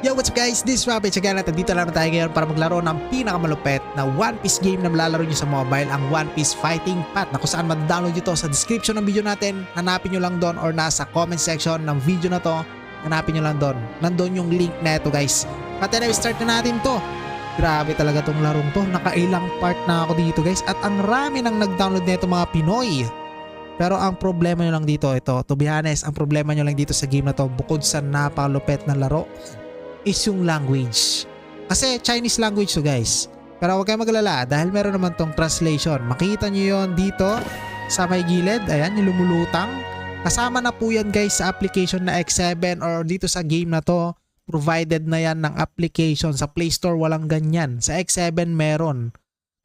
Yo, what's up guys? This is Rabbit. Again, at dito lang na tayo ngayon para maglaro ng pinakamalupet na One Piece game na malalaro nyo sa mobile, ang One Piece Fighting Path, na kung saan ma-download nyo to sa description ng video natin. Hanapin nyo lang doon or nasa comment section ng video na to. Hanapin nyo lang doon. Nandun yung link na ito guys. At anyway, start na natin to. Grabe talaga tong larong to. Nakailang part na ako dito guys. At ang rami nang nag-download nito mga Pinoy. Pero ang problema nyo lang dito, to be honest, ang problema nyo lang dito sa game na to, bukod sa napakalupet na laro, is yung language. Kasi Chinese language to guys. Pero huwag kayong maglala dahil meron naman tong translation. Makita nyo yon dito sa may gilid. Ayan, yung lumulutang. Kasama na po yan guys sa application na X7 or dito sa game na to. Provided na yan ng application. Sa Play Store walang ganyan. Sa X7 meron.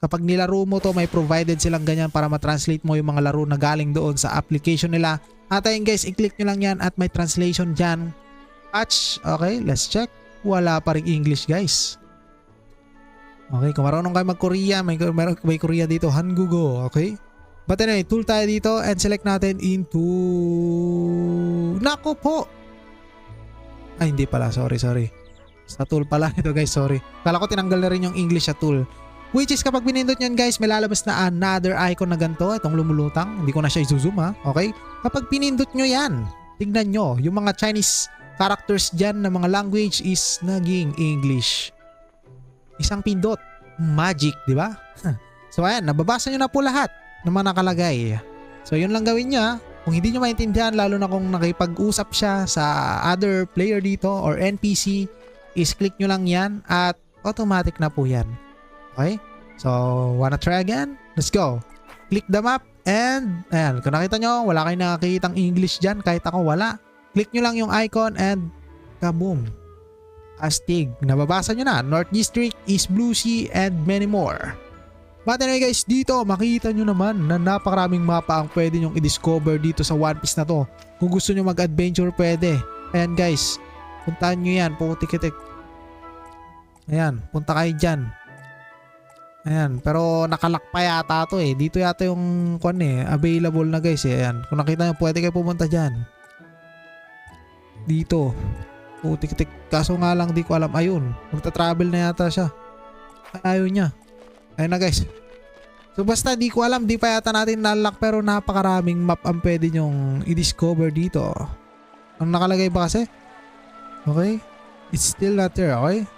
Kapag nilaro mo to, may provided silang ganyan para matranslate mo yung mga laro na galing doon sa application nila. At ayun guys, i-click nyo lang yan at may translation dyan. Patch. Okay, let's check. Wala pa rin English guys. Okay, kung marunong kayo mag-Korea, may Korea dito, Hangugo, okay? But anyway, tool tayo dito and select natin into... Nako po! Ay, hindi pala, sorry. Sa tool pala ito guys, sorry. Kala ko tinanggal na rin yung English sa tool. Which is kapag pinindot nyan guys, may lalabas na another icon na ganito, itong lumulutang. Hindi ko na siya i-zoom ha, okay? Kapag pinindot nyo yan, tignan nyo, yung mga Chinese characters dyan na mga language is naging English. Isang pindot. Magic, di ba? So ayan, nababasa nyo na po lahat ng mga nakalagay. So yun lang gawin niya. Kung hindi nyo maintindihan, lalo na kung nakipag-usap siya sa other player dito or NPC, is click nyo lang yan at automatic na po yan. Okay? So, wanna try again? Let's go. Click the map and ayan, kung nakita nyo, wala kayong nakikitang English dyan. Kahit ako, wala. Click nyo lang yung icon and kaboom. Astig. Nababasa nyo na. North District, East Blue Sea, and many more. But anyway guys, dito makikita nyo naman na napakaraming mapa ang pwede nyong i-discover dito sa One Piece na to. Kung gusto nyo mag-adventure, pwede. Ayan guys, puntahan nyo yan. Putik-itik. Ayan, punta kayo dyan. Ayan, pero nakalock pa yata to eh. Dito yata yung available na guys eh. Ayan, kung nakita nyo, pwede kayo pumunta dyan. Dito. Putik-tik. Kaso nga lang di ko alam. Ayun. Magta-travel na yata siya. Ayaw niya. Ayun na guys. So basta di ko alam. Di pa yata natin nalock. Pero napakaraming map ang pwede nyong i-discover dito. Ang nakalagay ba kasi? Okay. It's still not there. Okay.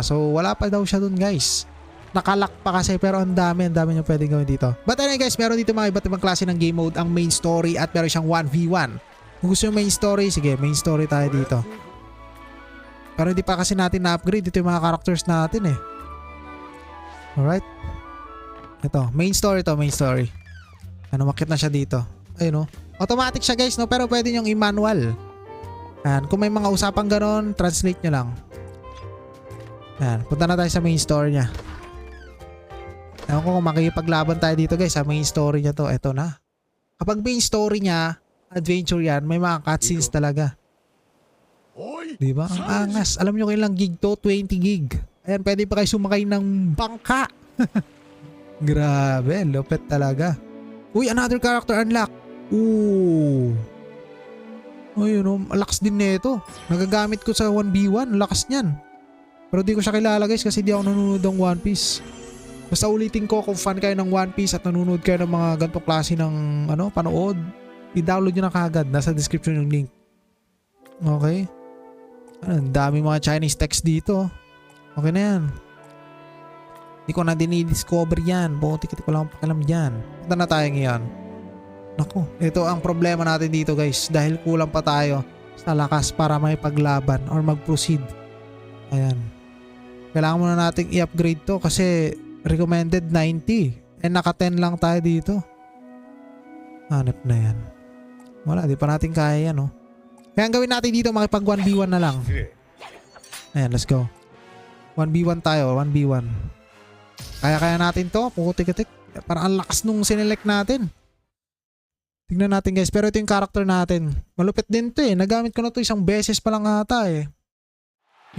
So wala pa daw siya dun guys. Nakalock pa kasi pero ang dami nyo pwedeng gawin dito. But anyway guys, meron dito mga iba't ibang klase ng game mode. Ang main story at meron siyang 1v1. Kung gusto yung main story, sige, main story tayo dito. Pero hindi pa kasi natin na-upgrade. Ito yung mga characters natin eh. Alright. Ito, main story to, main story. Ano, makit na siya dito. Ayun o. Automatic siya guys, no? Pero pwede nyong i-manual. Ayan, kung may mga usapang ganon, translate nyo lang. Ayan, punta na tayo sa main story niya. Ewan ko kung makikipaglaban tayo dito guys, sa main story niya to. Ito na. Kapag main story niya, adventure yan, may mga cutscenes talaga. Diba? Ang angas. Alam nyo kailang gig to? 20 gig. Ayan, pwede pa kayo sumakay ng bangka. Grabe, lupet talaga. Uy, another character unlock. Ooh. Ayun, lakas din nito. Nagagamit ko sa 1v1, lakas niyan. Pero di ko siya kilala guys kasi di ako nanonood ng One Piece. Basta ulitin ko, kung fan kayo ng One Piece at nanonood kayo ng mga ganitong klase ng panood, i-download nyo na kagad. Nasa description yung link. Okay. Ang dami mga Chinese text dito. Okay na yan. Hindi ko na dinidiscover yan. Buti-kiti ko lang pakialam dyan. Punta na tayo ngayon. Naku, ito ang problema natin dito guys. Dahil kulang pa tayo sa lakas para may paglaban or mag-proceed. Ayan. Kailangan muna nating i-upgrade to kasi recommended 90. And naka 10 lang tayo dito. Hanap na yan. Wala, di pa natin kaya yan, oh. Kaya ang gawin natin dito, makipag 1v1 na lang. Ayan, let's go. 1v1 tayo, 1v1. Kaya natin to, pukutik-tik. Parang ang lakas nung sinelect natin. Tignan natin guys, pero ito yung character natin. Malupit din to eh, nagamit ko na to isang beses pa lang ata eh.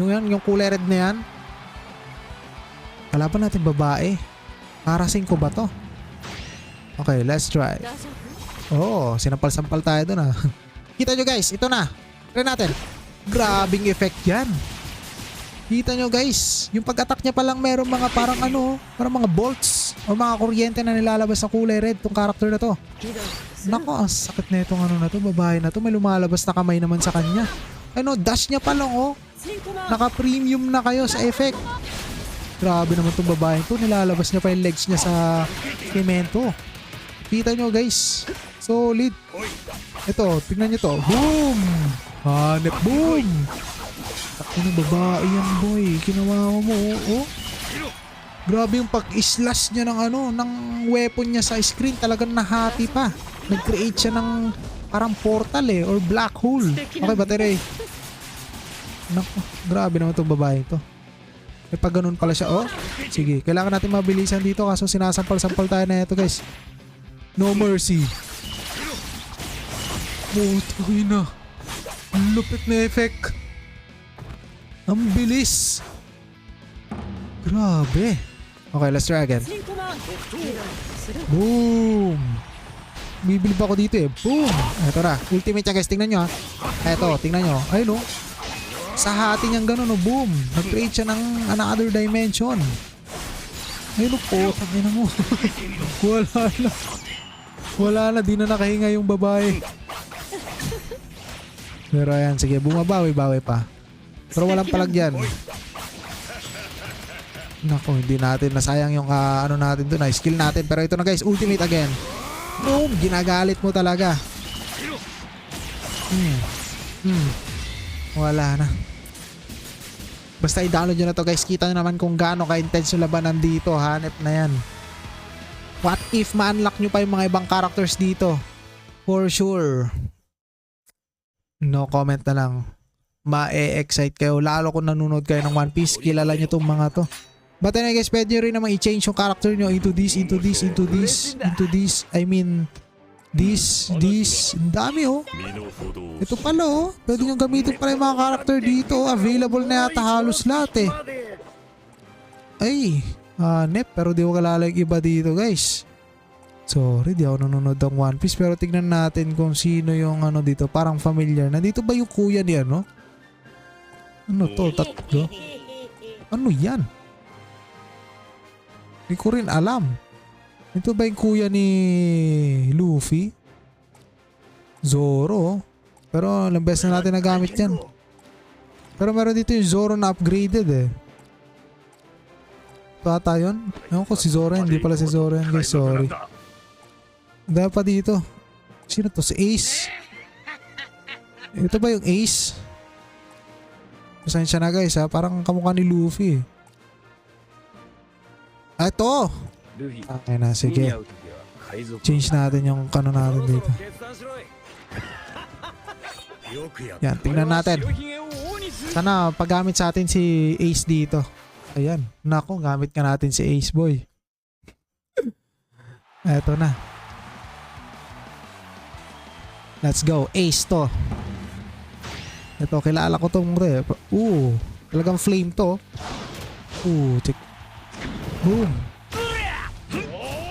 Yung kulay red na yan. Kalaban natin babae. Harassing ko ba to? Okay, let's try. Oh, sinampal-sampal tayo dun ah. Kita nyo guys, ito na. Try natin. Grabing effect yan. Kita nyo guys, yung pag-attack niya palang meron mga parang ano, parang mga bolts o mga kuryente na nilalabas sa kulay red tong character na to. Nako, ang sakit na itong ano na to, babae na to. May lumalabas na kamay naman sa kanya. Ano, dash niya pa lang oh. Naka-premium na kayo sa effect. Grabe naman itong babae to. Nilalabas niya pa yung legs niya sa semento. Kita nyo guys, solid. Ito, tignan nyo to. Boom! Hanep, boom! Takot ng babae yan boy. Ginawa mo oh. Grabe yung pag-slash niya ng ano, ng weapon niya sa screen. Talagang nahati pa. Nag-create siya ng parang portal eh, or black hole. Okay, battery. Naku, grabe naman itong babae to. Eh pag ganun pala siya, oh. Sige, kailangan natin mabilisan dito kaso sinasampal-sampal tayo na ito guys. No mercy. Buti na. Lupit na effect. Ang bilis. Grabe. Okay, let's try again. Boom. Bibilib ako dito eh. Boom. Ito na. Ultimate niya guys. Tingnan nyo ha. Ito, tingnan nyo. Ayun oh. Sa hati niyang ganun oh. Boom. Nag-create siya ng another dimension. Ayun oh po. Tangina mo. Wala na. Wala na. Di na nakahinga yung babae. Pero ayan. Sige. Bumabawi-bawi pa. Pero walang palag dyan. Naku, hindi natin nasayang yung ano natin doon, skill natin. Pero ito na guys, ultimate again. Boom! Ginagalit mo talaga. Wala na. Basta i-download nyo na to guys. Kita nyo naman kung gaano ka-intense yung labanan dito. Hanep na yan. What if ma-unlock nyo pa yung mga ibang characters dito? For sure. No comment na lang. Ma-excite kayo. Lalo kung nanonood kayo ng One Piece, kilala nyo itong mga to. But then guys, pwede nyo rin naman i-change yung character nyo into this. I mean, this. Ang dami oh. Ito pala oh. Pwede nyo gamitin pala yung mga character dito. Available na yata halos lahat eh. Ay, hanep. Pero di ko kalala yung iba dito guys. Sorry, di ako nanonood ng One Piece. Pero tignan natin kung sino yung ano dito. Parang familiar. Nandito ba yung kuya niya no? Ano to? Tatlo? Ano yan? Hindi ko rin alam. Ito ba yung kuya ni Luffy? Zoro. Pero ilang beses na natin nagamit yan. Pero meron dito yung Zoro na upgraded eh. Pata yun? Ewan ko si Zoro yan. Hindi pala si Zoro yan guys. Sorry. Dahil pa dito. Sino to? Si Ace. Ito ba yung Ace? Pasensya na guys ha. Parang kamukha ni Luffy eh. Ito! Okay na, sige. Change natin yung kano natin dito. Yan, tingnan natin. Sana paggamit sa atin si Ace dito. Ayan, nako, gamit ka natin si Ace boy. Eto na. Let's go, Ace to. Ito, kilala ko tong rep. Talagang flame to. Check. Boom.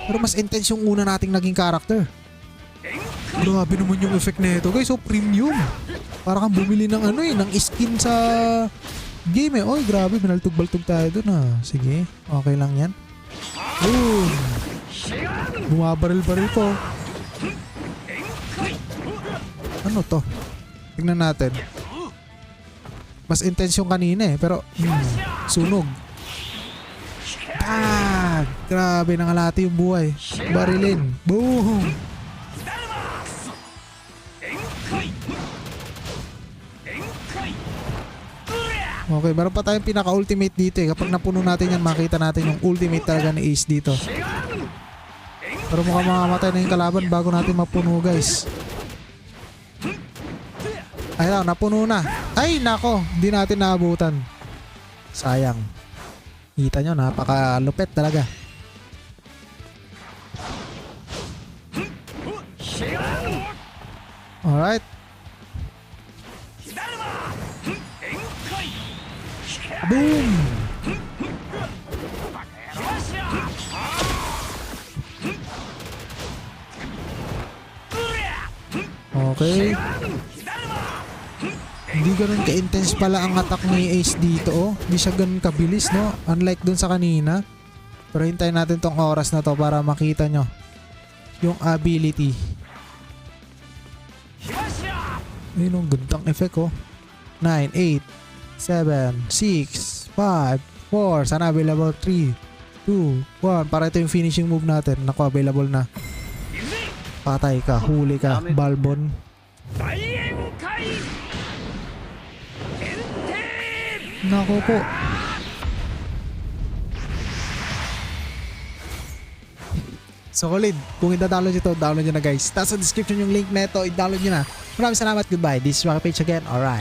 Pero mas intense yung una nating naging character. Grabe naman yung effect na ito guys. So premium. Para kang bumili ng ano eh, ng skin sa game eh. Oy grabe, binaltog-baltog tayo dun ah. Sige, okay lang yan. Boom. Bumabaril-baril po. Ano to? Tingnan natin. Mas intense yung kanina eh. Pero sunog. Grabe, nangalati yung buhay. Barilin. Boom. Okay, meron pa tayong pinaka-ultimate dito eh. Kapag napuno natin yan, makita natin yung ultimate talaga ni Ace dito. Pero mukhang mamamatay na yung kalaban bago natin mapuno guys. Ayun, napuno na. Ay, nako. Hindi natin naabutan. Sayang. Kita nyo, napakalupet talaga. Alright. Boom! Okay. Hindi ganun ka-intense pala ang attack ni Ace dito oh. Hindi siya ganun kabilis no. Unlike dun sa kanina. Pero hintayin natin tong oras na to para makita nyo yung ability. Ayun ang gandang effect oh. 9, 8, 7, 6, 5, 4. Sana available 3, 2, 1. Para ito yung finishing move natin. Naku, available na. Patay ka, huli ka, Balbon. Naku po. So kulit, kung i-download nyo to, download nyo na guys. Nasa description yung link neto, i-download nyo na. Maraming salamat, goodbye. This is Rocky Page again, alright.